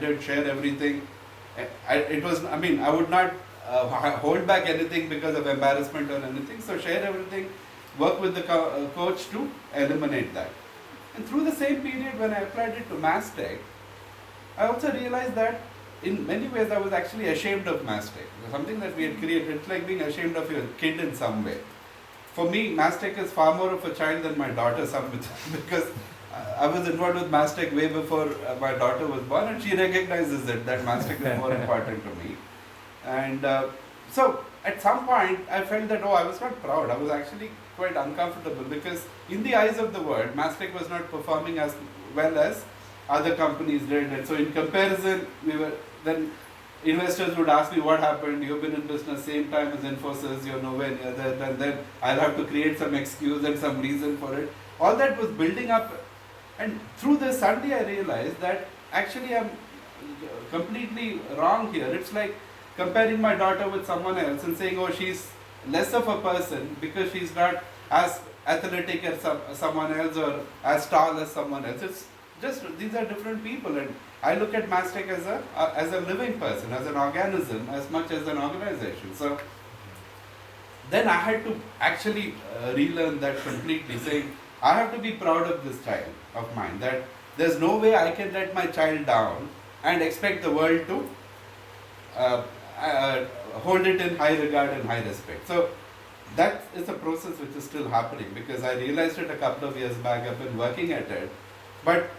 did share everything. I would not hold back anything because of embarrassment or anything. So share everything, work with the coach to eliminate that. And through the same period, when I applied it to Mastech, I also realized that in many ways I was actually ashamed of Mastech. Something that we had created, it's like being ashamed of your kid in some way. For me, Mastech is far more of a child than my daughter, because I was involved with Mastech way before my daughter was born, and she recognizes it, that Mastech is more important to me. And so at some point, I felt that, I was not proud. I was actually quite uncomfortable, because in the eyes of the world, Mastech was not performing as well as other companies did. And so in comparison, then investors would ask me, what happened? You've been in business same time as Infosys, you're nowhere near that, and then I'll have to create some excuse and some reason for it. All that was building up, and through this suddenly I realized that actually I'm completely wrong here. It's like comparing my daughter with someone else and saying, she's less of a person because she's not as athletic as someone else or as tall as someone else. It's just, these are different people, and I look at Mastech as a living person, as an organism, as much as an organization. So then I had to actually relearn that completely, saying I have to be proud of this child of mine, that there's no way I can let my child down and expect the world to hold it in high regard and high respect. So that is a process which is still happening, because I realized it a couple of years back. I've been working at it, but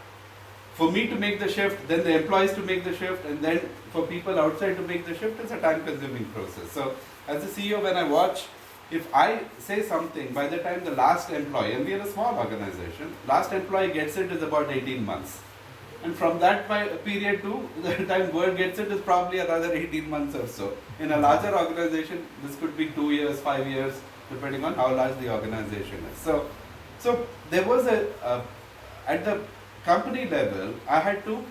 for me to make the shift, then the employees to make the shift, and then for people outside to make the shift, it's a time-consuming process. So as a CEO, when I watch, if I say something, by the time the last employee, and we are a small organization, last employee gets it is about 18 months. And from that period to the time word gets it is probably another 18 months or so. In a larger organization, this could be 2 years, 5 years, depending on how large the organization is. So there was at the company level, I had to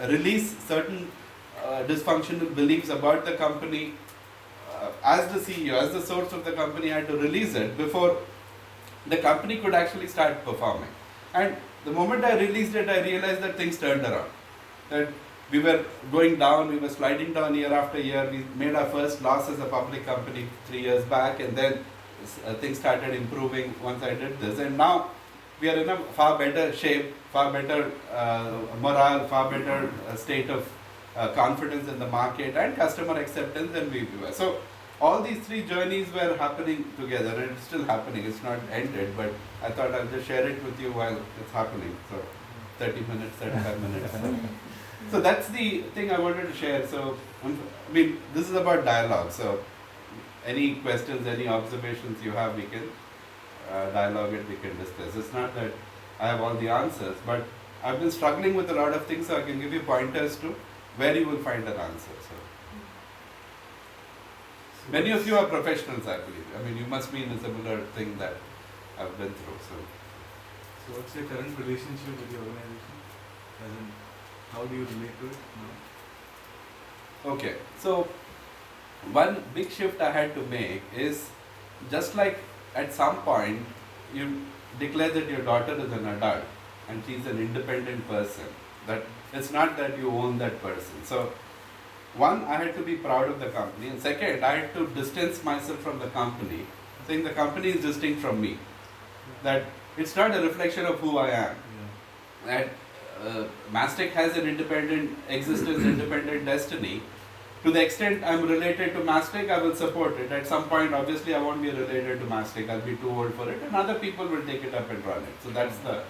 release certain dysfunctional beliefs about the company. As the CEO, as the source of the company, I had to release it before the company could actually start performing. And the moment I released it, I realized that things turned around. That we were going down, we were sliding down year after year. We made our first loss as a public company 3 years back, and then things started improving once I did this. And now we are in a far better shape, far better morale, far better state of confidence in the market and customer acceptance than we were. So all these three journeys were happening together, and it's still happening. It's not ended, but I thought I'll just share it with you while it's happening. So 30 minutes, 35 minutes. So that's the thing I wanted to share. So this is about dialogue. So any questions, any observations you have, we can dialogue it, we can discuss. It's not that I have all the answers, but I've been struggling with a lot of things, so I can give you pointers to where you will find an answer. So many of you are professionals, I believe. You must be in a similar thing that I've been through. So what's your current relationship with the organization? As in, how do you relate to it now? Okay, so one big shift I had to make is, just like at some point you declare that your daughter is an adult and she's an independent person, that it's not that you own that person. So one, I had to be proud of the company, and second, I had to distance myself from the company, saying the company is distinct from me, that it's not a reflection of who I am. That Mastech has an independent existence, independent destiny. To the extent I'm related to Mastech, I will support it. At some point, obviously, I won't be related to Mastech. I'll be too old for it, and other people will take it up and run it. So that's the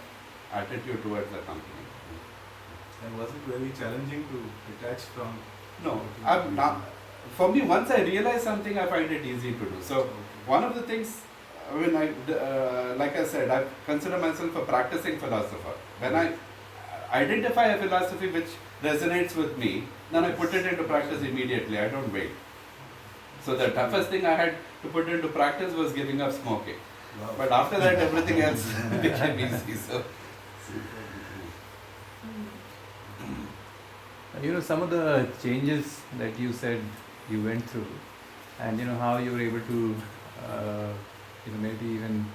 attitude towards the company. And was it very challenging to detach from? No, I'm not. For me, once I realize something, I find it easy to do. So one of the things, like I said, I consider myself a practicing philosopher. When I identify a philosophy which resonates with me, then I put it into practice immediately. I don't wait. So the toughest thing I had to put into practice was giving up smoking. Wow. But after that, everything else became easy. So. Some of the changes that you said you went through, and how you were able to, maybe even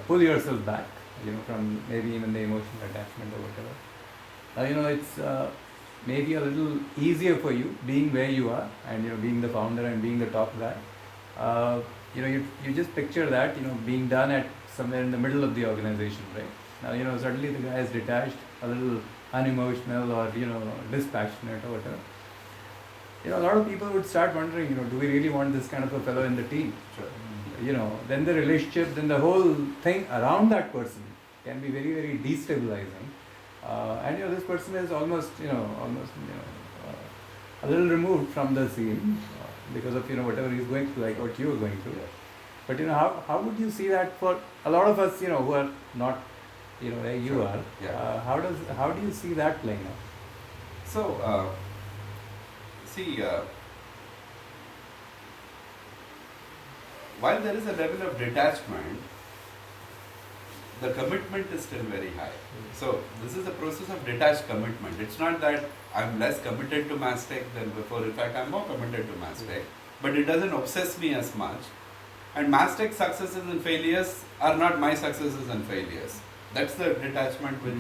pull yourself back, from maybe even the emotional attachment or whatever. It's maybe a little easier for you being where you are and being the founder and being the top guy. You just picture that being done at somewhere in the middle of the organization, right? Now suddenly the guy is detached, a little unemotional or dispassionate or whatever. A lot of people would start wondering, do we really want this kind of a fellow in the team? Sure. Then the relationship, then the whole thing around that person can be very, very destabilizing. And this person is almost a little removed from the scene because of whatever he's going through, like what you were going through. Yeah. But how would you see that for a lot of us, who are not where you Sure. are? Yeah. How do you see that playing out? So, while there is a level of detachment, the commitment is still very high. So this is a process of detached commitment. It's not that I'm less committed to Mastech than before. In fact, I'm more committed to Mastech, but it doesn't obsess me as much. And Mastech successes and failures are not my successes and failures. That's the detachment which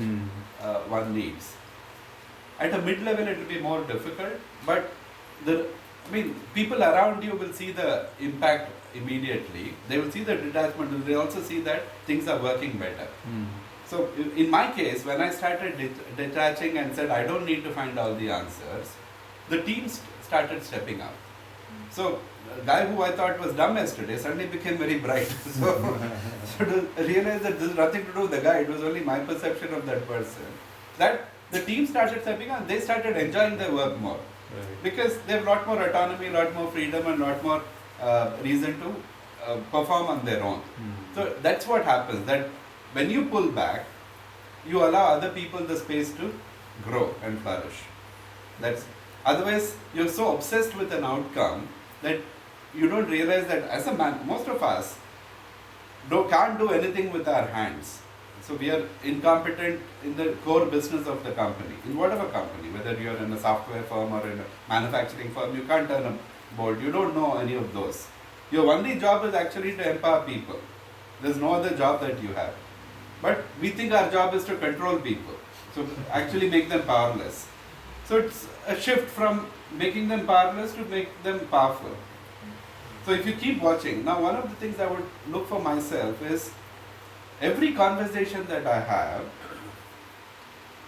one needs. At a mid-level, it will be more difficult, but people around you will see the impact immediately. They will see the detachment, and they also see that things are working better. So, in my case, when I started detaching and said I don't need to find all the answers, the team started stepping up. So, a guy who I thought was dumb yesterday suddenly became very bright. So to realize that this is nothing to do with the guy, it was only my perception of that person. That the team started stepping up, they started enjoying their work more. Right. Because they have a lot more autonomy, a lot more freedom, and a lot more reason to perform on their own. So that's what happens, that when you pull back, you allow other people the space to grow and flourish. Otherwise, you're so obsessed with an outcome that you don't realize that as a man, most of us can't do anything with our hands. So we are incompetent in the core business of the company, in whatever company, whether you're in a software firm or in a manufacturing firm, you can't turn a bolt, you don't know any of those. Your only job is actually to empower people. There's no other job that you have. But we think our job is to control people, so actually make them powerless. So it's a shift from making them powerless to make them powerful. So if you keep watching, now one of the things I would look for myself is, every conversation that I have,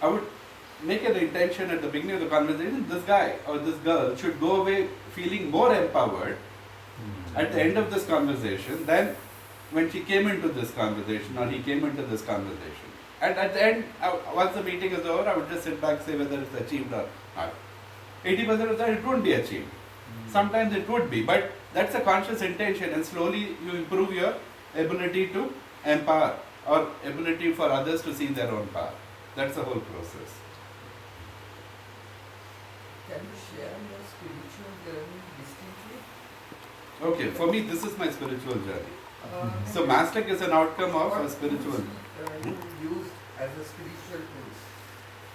I would make an intention at the beginning of the conversation, this guy or this girl should go away feeling more empowered at the end of this conversation than when she came into this conversation or he came into this conversation. And at the end, once the meeting is over, I would just sit back and say whether it's achieved or not. 80% of that, it won't be achieved. Sometimes it would be, but that's a conscious intention, and slowly you improve your ability to empower or ability for others to see their own power. That's the whole process. Can you share your spiritual journey distinctly? Okay, for me, this is my spiritual journey. So Mastech is an outcome of a spiritual. You used as a spiritual tools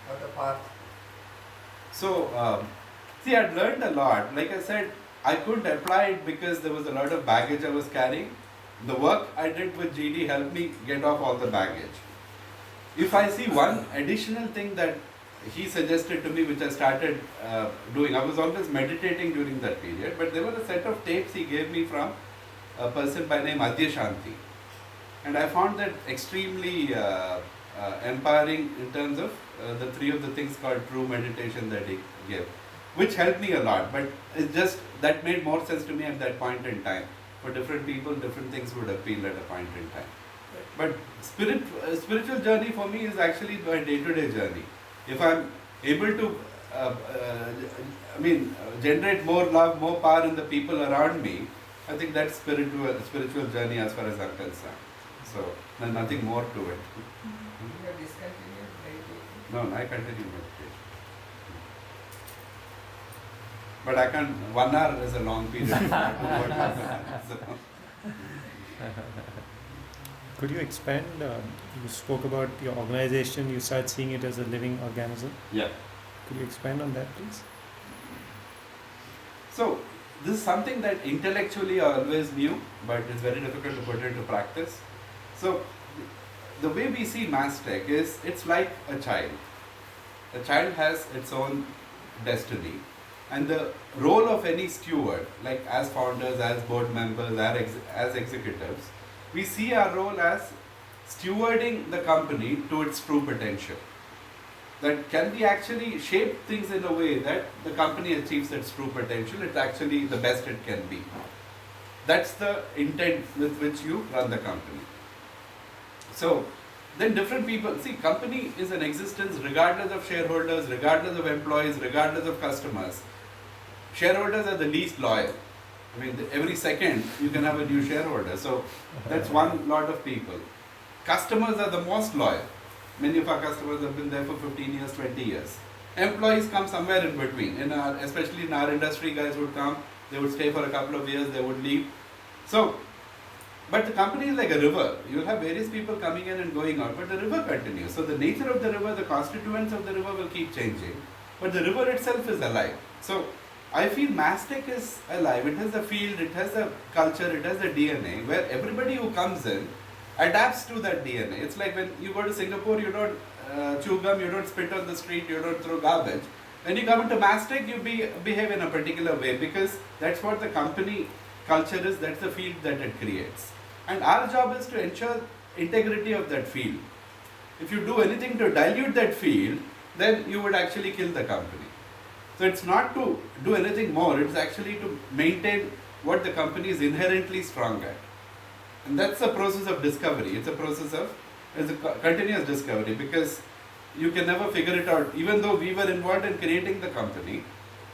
or the path. So, see, I'd learned a lot. Like I said, I couldn't apply it because there was a lot of baggage I was carrying. The work I did with GD helped me get off all the baggage. If I see one additional thing that he suggested to me, which I started doing, I was always meditating during that period, but there were a set of tapes he gave me from a person by name Adya Shanti. And I found that extremely empowering in terms of the three of the things called true meditation that he gave, which helped me a lot. But it's just that made more sense to me at that point in time. For different people, different things would appeal at a point in time. But spiritual journey for me is actually my day-to-day journey. If I'm able to generate more love, more power in the people around me, I think that's spiritual journey as far as I'm concerned. So there's nothing more to it. You have discontinued meditation? No, I continue meditation. But I can't, 1 hour is a long period. So, Could you expand? You spoke about your organization, you started seeing it as a living organism. yeah. Could you expand on that, please? So this is something that intellectually I always knew, but it's very difficult to put into practice. So the way we see Mastech is, it's like a child. A child has its own destiny. And the role of any steward, like as founders, as board members, as executives, we see our role as stewarding the company to its true potential. That can we actually shape things in a way that the company achieves its true potential, it's actually the best it can be. That's the intent with which you run the company. So, then different people, see, company is in existence regardless of shareholders, regardless of employees, regardless of customers. Shareholders are the least loyal. I mean, every second you can have a new shareholder. So that's one lot of people. Customers are the most loyal. Many of our customers have been there for 15 years, 20 years. Employees come somewhere in between. Especially in our industry, guys would come, they would stay for a couple of years, they would leave. So, but the company is like a river. You'll have various people coming in and going out, but the river continues. So the nature of the river, the constituents of the river will keep changing, but the river itself is alive. So I feel Mastech is alive. It has a field, it has a culture, it has a DNA where everybody who comes in adapts to that DNA. It's like when you go to Singapore, you don't chew gum, you don't spit on the street, you don't throw garbage. When you come into Mastech, you behave in a particular way because that's what the company culture is, that's the field that it creates. And our job is to ensure integrity of that field. If you do anything to dilute that field, then you would actually kill the company. So it's not to do anything more, it's actually to maintain what the company is inherently strong at. And that's a process of discovery. It's a continuous discovery because you can never figure it out. Even though we were involved in creating the company,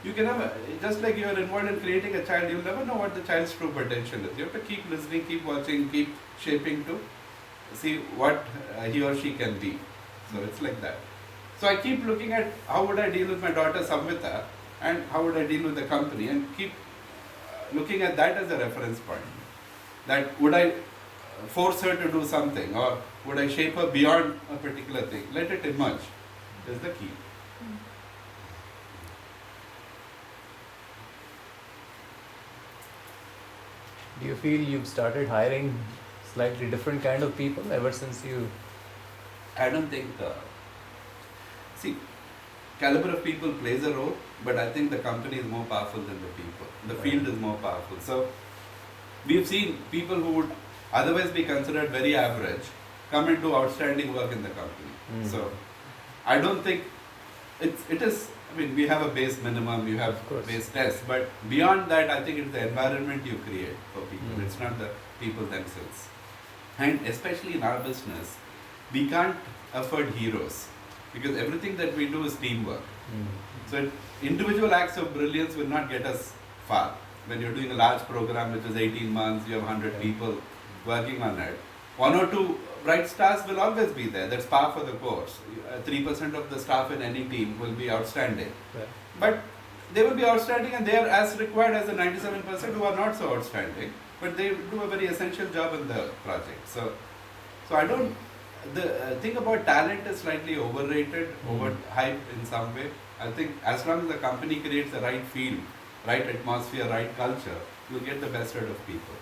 you can never, just like you are involved in creating a child, you'll never know what the child's true potential is. You have to keep listening, keep watching, keep shaping to see what he or she can be. So it's like that. So I keep looking at how would I deal with my daughter Samvita and how would I deal with the company and keep looking at that as a reference point. That would I force her to do something or would I shape her beyond a particular thing? Let it emerge is the key. Do you feel you've started hiring slightly different kind of people ever since you... I don't think, see, caliber of people plays a role, but I think the company is more powerful than the people. The field is more powerful. So, we've seen people who would otherwise be considered very average come and do outstanding work in the company. So, I don't think it is, I mean, we have a base minimum, you have base tests, but beyond that, I think it's the environment you create for people. It's not the people themselves. And especially in our business, we can't afford heroes because everything that we do is teamwork. So individual acts of brilliance will not get us far. When you're doing a large program which is 18 months, you have 100 people working on it. One or two bright stars will always be there. That's par for the course. 3% of the staff in any team will be outstanding. But they will be outstanding and they are as required as the 97% who are not so outstanding. But they do a very essential job in the project. So I don't... The thing about talent is slightly overrated, overhyped in some way. I think as long as the company creates the right field, right atmosphere, right culture, you'll get the best out of people.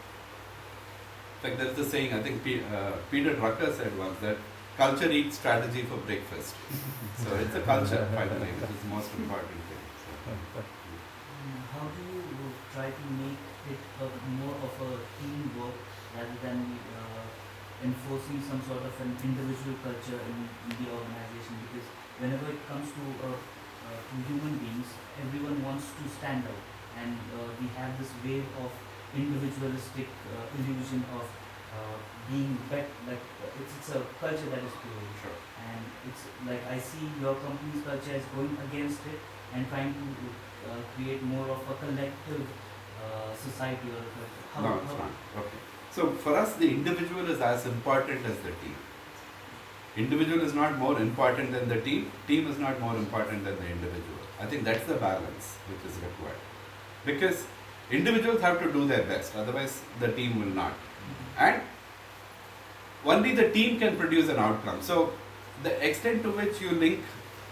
In fact, there's the saying, I think Peter Drucker said once that culture eats strategy for breakfast. So it's a culture, finally, which is the most important thing. So. How do you try to make it more of a teamwork rather than enforcing some sort of an individual culture in the organization? Because whenever it comes to human beings, everyone wants to stand out, and we have this wave of individualistic illusion of being better. Like it's a culture that is pure, and it's like I see your company's culture as going against it and trying to create more of a collective society or a culture. No, it's not. Okay. So for us, the individual is as important as the team. Individual is not more important than the team. Team is not more important than the individual. I think that's the balance which is required. Because individuals have to do their best, otherwise the team will not. And only the team can produce an outcome. So the extent to which you link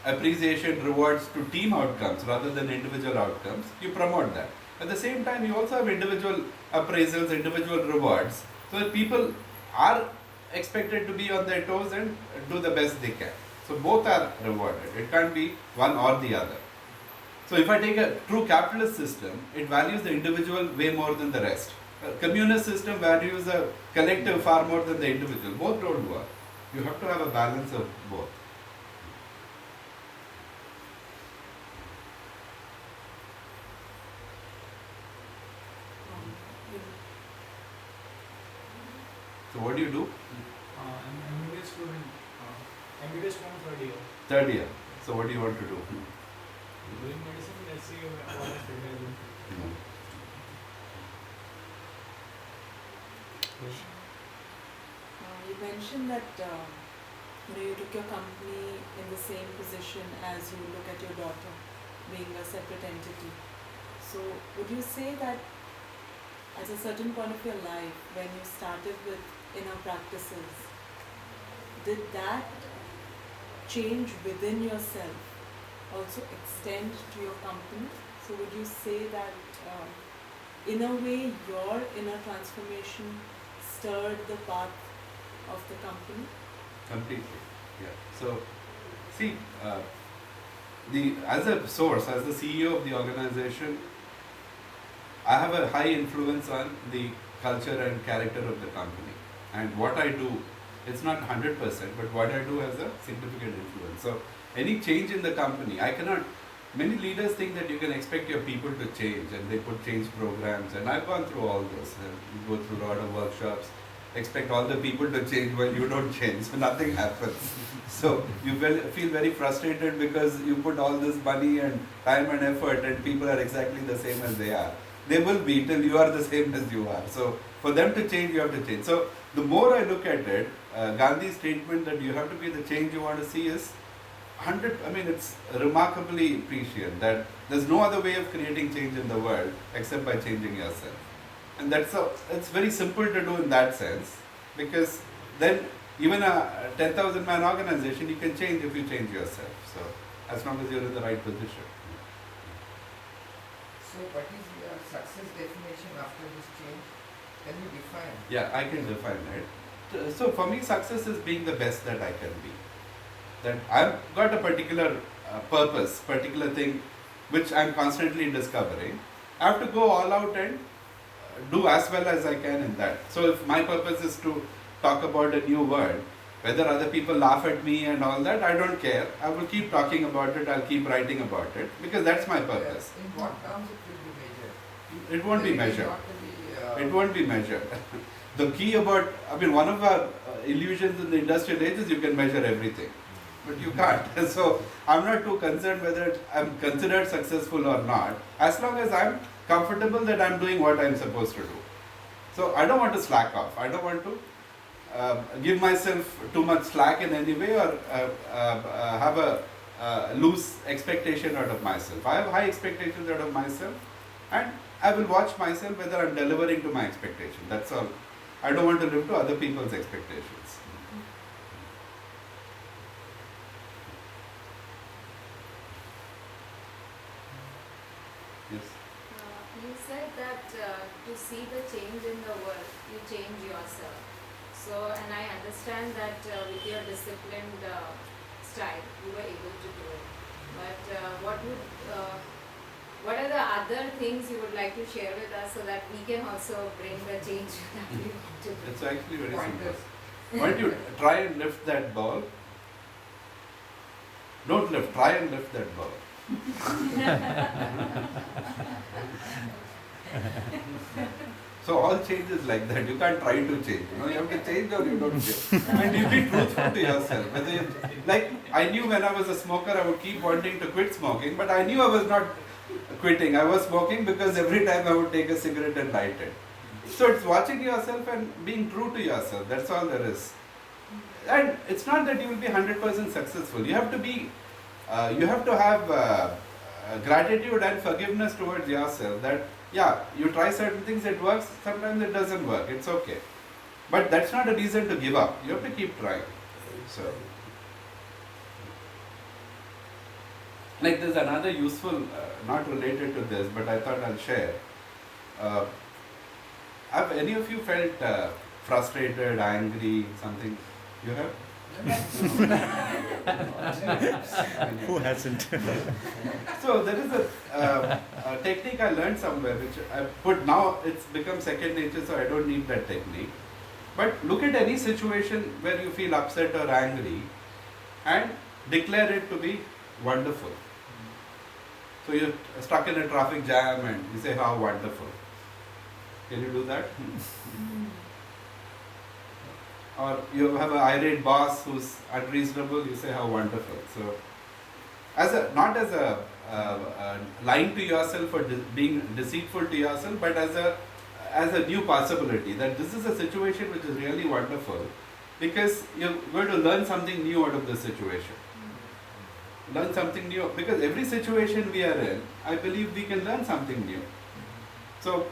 appreciation, rewards to team outcomes rather than individual outcomes, you promote that. At the same time, you also have individual appraisals, individual rewards, so that people are expected to be on their toes and do the best they can. So both are rewarded. It can't be one or the other. So if I take a true capitalist system, it values the individual way more than the rest. A communist system values the collective far more than the individual. Both don't work. You have to have a balance of both. So what do you do? I'm MBA student. MBA student third year. Third year. So what do you want to do? Doing medicine, let's see what I study. You mentioned that you took your company in the same position as you look at your daughter, being a separate entity. So would you say that at a certain point of your life, when you started with inner practices, did that change within yourself also extend to your company? So would you say that in a way your inner transformation stirred the path of the company? Completely. Yeah. So, see, as a source, as the CEO of the organization, I have a high influence on the culture and character of the company. And what I do, it's not 100%, but what I do has a significant influence. So, any change in the company, I cannot. Many leaders think that you can expect your people to change, and they put change programs. And I've gone through all this. And you go through a lot of workshops. Expect all the people to change while you don't change, so nothing happens. So you feel very frustrated because you put all this money and time and effort, and people are exactly the same as they are. They will be till you are the same as you are. So for them to change, you have to change. So the more I look at it, Gandhi's statement that you have to be the change you want to see is 100. I mean, it's remarkably prescient that there's no other way of creating change in the world except by changing yourself. And it's very simple to do in that sense, because then even a 10,000 man organization, you can change if you change yourself. So as long as you're in the right position. So what is your success definition after this change? Can you define? Yeah, I can define it. So for me, success is being the best that I can be. That I've got a particular purpose, particular thing which I'm constantly discovering. I have to go all out and do as well as I can in that. So if my purpose is to talk about a new word, whether other people laugh at me and all that, I don't care. I will keep talking about it, I'll keep writing about it, because that's my purpose. In what terms it will be measured? It won't be measured. Not to be, It won't be measured. The key about, one of our illusions in the industrial age is you can measure everything. But you can't. So I'm not too concerned whether I'm considered successful or not, as long as I'm comfortable that I'm doing what I'm supposed to do. So I don't want to slack off. I don't want to give myself too much slack in any way, or have a loose expectation out of myself. I have high expectations out of myself, and I will watch myself whether I'm delivering to my expectation. That's all. I don't want to live to other people's expectations. Yes. You said that to see the change in the world, you change yourself. So, and I understand that with your disciplined style, you were able to do it. But what are the other things you would like to share with us so that we can also bring the change that we want to do? It's actually very simple. Why don't you try and lift that ball? Don't lift, try and lift that ball. So all change is like that. You can't try to change. You have to change or you don't change. And you be truthful to yourself. Whether you, like I knew when I was a smoker, I would keep wanting to quit smoking, but I knew I was not quitting. I was smoking because every time I would take a cigarette and light it. So it's watching yourself and being true to yourself. That's all there is. And it's not that you will be 100% successful. You have to be, you have to have gratitude and forgiveness towards yourself. That yeah, you try certain things, it works. Sometimes it doesn't work. It's okay. But that's not a reason to give up. You have to keep trying. So, like there's another useful, not related to this, but I thought I'll share. Have any of you felt frustrated, angry, something? You have? Who hasn't? So there is a technique I learned somewhere which I put now, it's become second nature, so I don't need that technique. But look at any situation where you feel upset or angry and declare it to be wonderful. So you're stuck in a traffic jam and you say how wonderful. Can you do that? Or you have an irate boss who's unreasonable, you say how wonderful. So, not as a lying to yourself or being deceitful to yourself, but as a new possibility that this is a situation which is really wonderful because you're going to learn something new out of this situation. Learn something new because every situation we are in, I believe we can learn something new. So,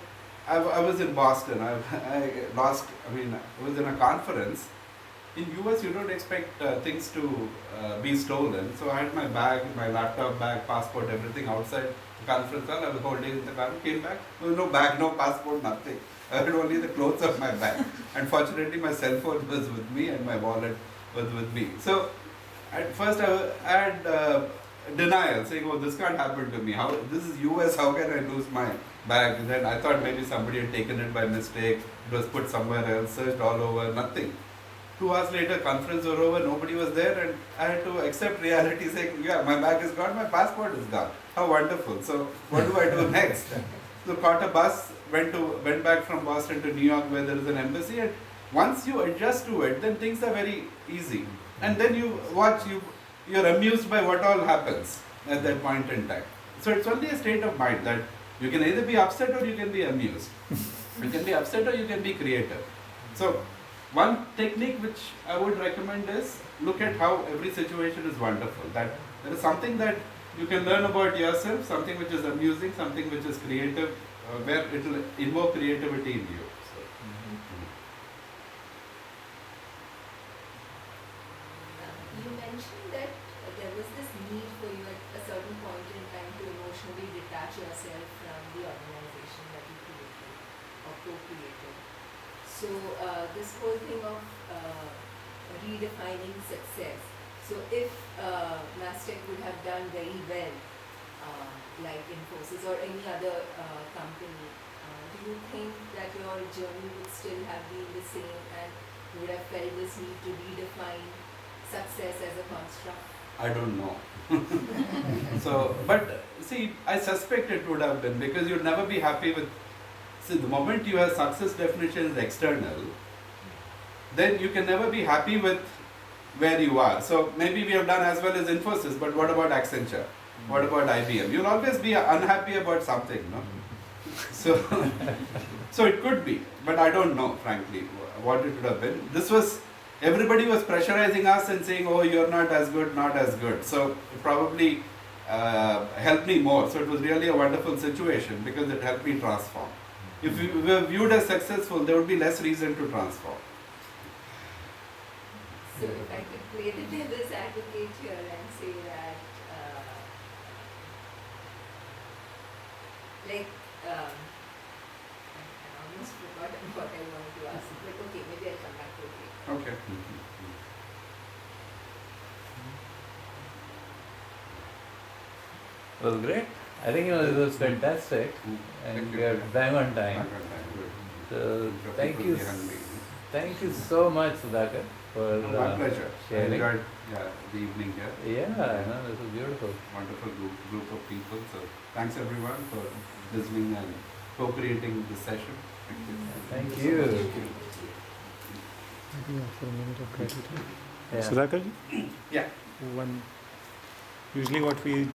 I was in Boston. I was in a conference. In US, you don't expect things to be stolen. So I had my bag, my laptop bag, passport, everything outside the conference hall. I was holding in the car, came back. There was no bag, no passport, nothing. I had only the clothes of my bag. Unfortunately, my cell phone was with me and my wallet was with me. So at first I had denial, saying, "Oh, this can't happen to me. How? This is US. How can I lose my bag?" And then I thought maybe somebody had taken it by mistake. It was put somewhere else, searched all over, nothing. 2 hours later, conference was over, nobody was there, and I had to accept reality, saying, "Yeah, my bag is gone, my passport is gone. How wonderful! So what do I do next?" So caught a bus, went back from Boston to New York, where there is an embassy, and once you adjust to it, then things are very easy. And then you watch, you're amused by what all happens at that point in time. So it's only a state of mind that you can either be upset or you can be amused. You can be upset or you can be creative. So one technique which I would recommend is look at how every situation is wonderful. That there is something that you can learn about yourself, something which is amusing, something which is creative, where it will invoke creativity in you. So, You mentioned that there was this need for you at a certain point in time to emotionally detach yourself from the organization that you created or co-created. So this whole thing of redefining success. So if Mastec would have done very well, like Infosys or any other company, do you think that your journey would still have been the same and you would have felt this need to redefine success as a construct? I don't know. So, but see, I suspect it would have been because you'd never be happy with. See, the moment you have success definition is external, then you can never be happy with where you are. So maybe we have done as well as Infosys, but what about Accenture? What about IBM? You'll always be unhappy about something, no? So, so it could be, but I don't know, frankly, what it would have been. Everybody was pressurizing us and saying, "Oh, you're not as good, not as good." So it probably helped me more. So it was really a wonderful situation because it helped me transform. If we were viewed as successful, there would be less reason to transform. So if I could play the devil's advocate here and say that, I almost forgot what I wanted to ask, but okay, maybe I'll come back to it later. Okay. Well, great. I think it was fantastic, and we are bang on time. So thank you so much, Sudhakar, for My pleasure. I sharing. enjoyed the evening here. Yeah, no, this was beautiful. Wonderful group of people. So thanks everyone for listening and co-creating this session. Thank you. Maybe for a minute of gratitude. Yeah. Sudhakar, Yeah. usually what we